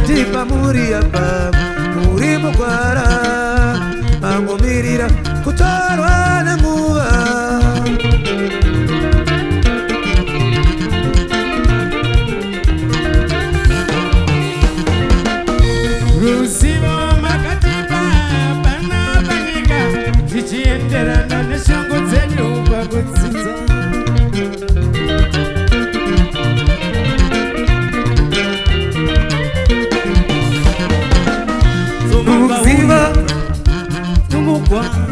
tipa muri apa muri mukwara mangomirira kutorwa nenguva ruzivo makatipa pana panyika tichienderana neshongo dzedu pakudzidza Ruziva tumugwana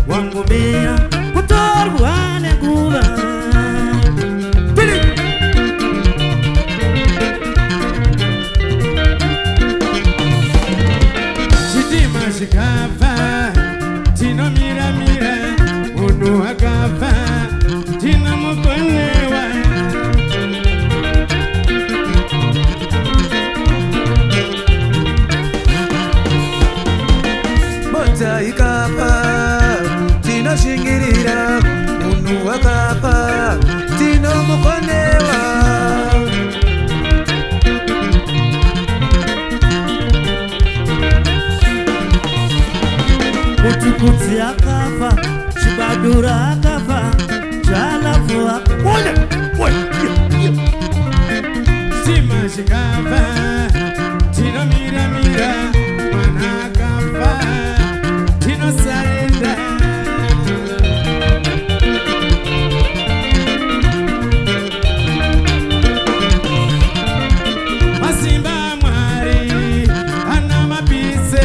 wangomera kutorwa nenguva chitima chikafa tinomiramira munhu akafa tinomukonewa mota ikapa tinoshingirira munhu wakapa tinomukonewa mutukudzi akafa chibadura akafa zvalafu chitima chikafa tinomiramira mwana akafa tinosarenda masimba amwari ana mapise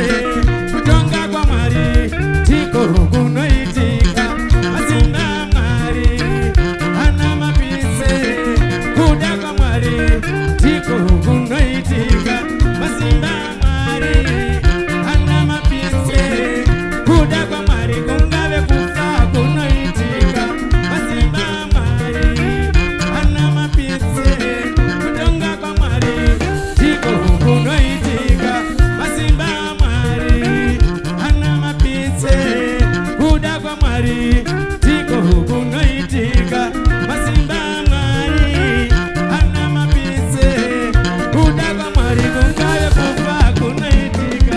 kutonga kwaMwari tiko kunoitika masimba amwari ana mapise kuda kwaMwari tiko kunoitika masimba amwari ana mapise kuda kwaMwari kungave kufa kunoitika masimba amwari ana mapise kutonga kwaMwari tiko kunoitika masimba amwari ana mapise kuda kwaMwari tiko kunoitika masimba amwari ana mapise kuda kwaMwari kungave kufa kunoitika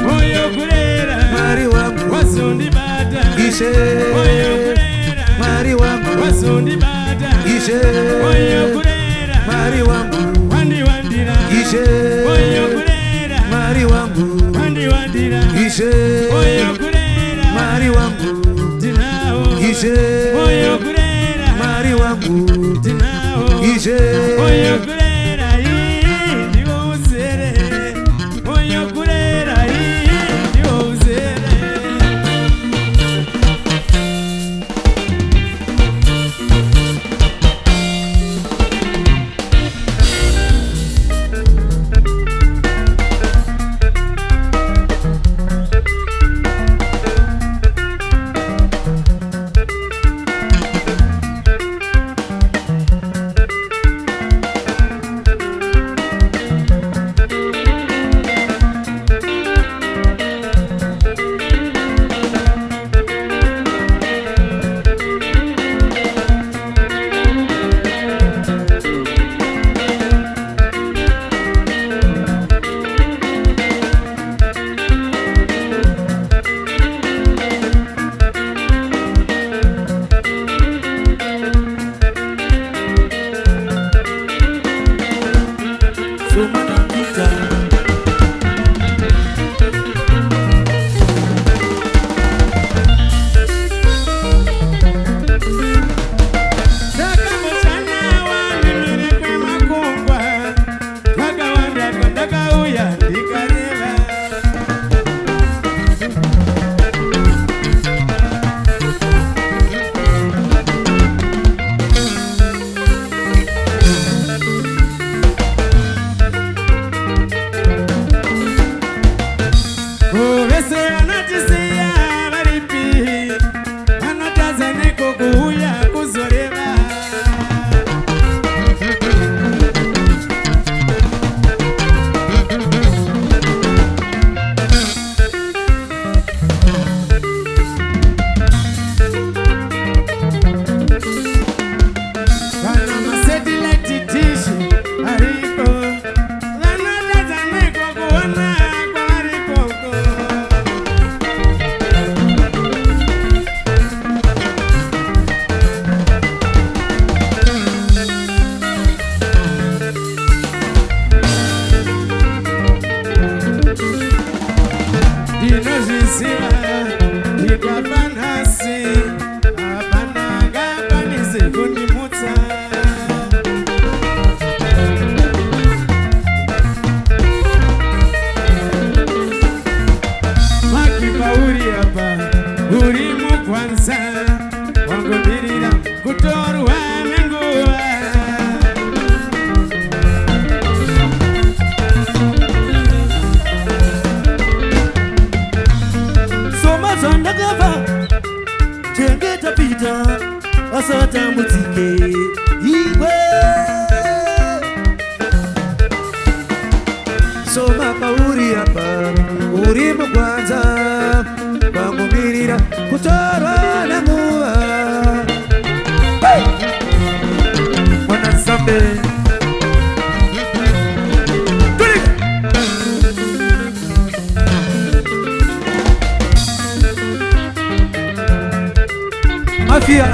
moyo kurera Mwari wangu wasundibata Ishe moyo kurera Mwari wangu wasundibata Ishe moyo kurera Mwari wangu wandiwandira Ishe moyo kurera Mwari wangu wandiwandira Ishe moyo kurera Mwari wangu tinawo Ishe moyo kurera Mwari wangu tinawo Ishe moyo kurera ndiwo uzere moyo kurera ndiwo uzere kutorwa nenguva. Soma zvandakabva chengeta pita asatambudzike iwe. Soma pauri apa uri mugwanza vangomirira kutorwa nenguva. Mwana Nzambe Mafia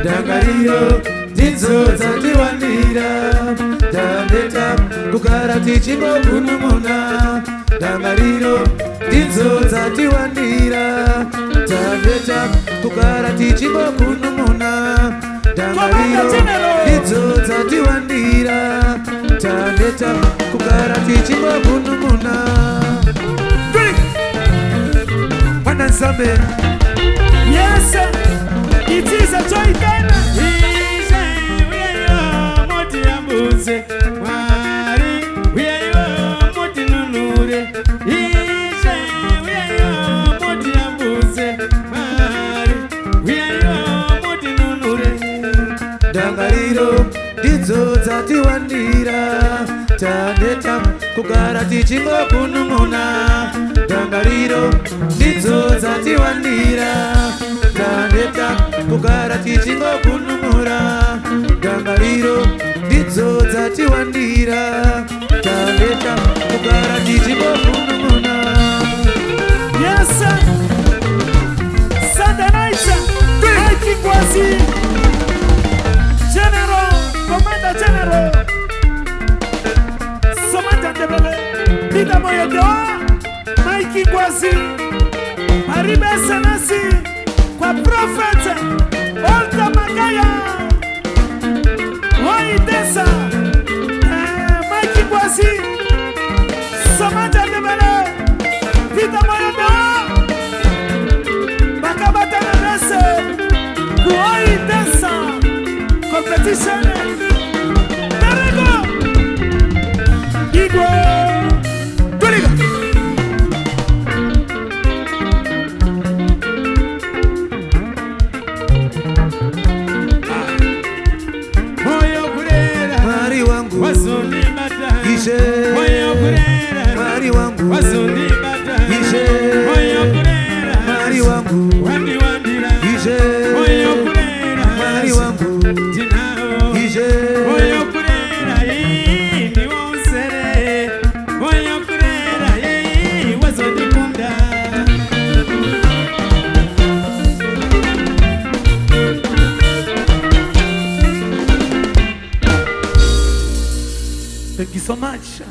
Dangariro dzidzo dzatiwandira tandeta kugara tichingogunun'una. Dangariro dzidzo dzatiwandira tandeta kugara tichingogunun'una. Dangariro dzidzo dzatiwandira tandeta kugara tichingogunun'una. Mwana Nzambe. Yes, it is a joy time. We are moti ambuze. Wari, we are moti nunure. We are moti ambuze. Wari, we are moti nunure. Dangariro dzidzo dzatiwandira tandeta kugara tichingogunun'una. Dangariro dzidzo dzatiwandira tandeta kugara tichingogunun'una. Dangariro dzidzo dzatiwandira tandeta kugara tichingogunun'una. Yes, Sunday night, Mikey Kwasi, General, Commander General, Samantha Debele, Peter Moyodo, Mikey Kwasi, Maribe Senasi, Kwa Prophet, Olta Magaya, Hoi Desa, Mikey Kwasi, Samantha Debele, Peter Moyodo, Bakabata Nese, Hoi Desa, Competition, Terego, Igwe, Turiga. Ishe Mari wangu Ishe Mari wangu Ishe Mari wangu Ishe Thank you so much.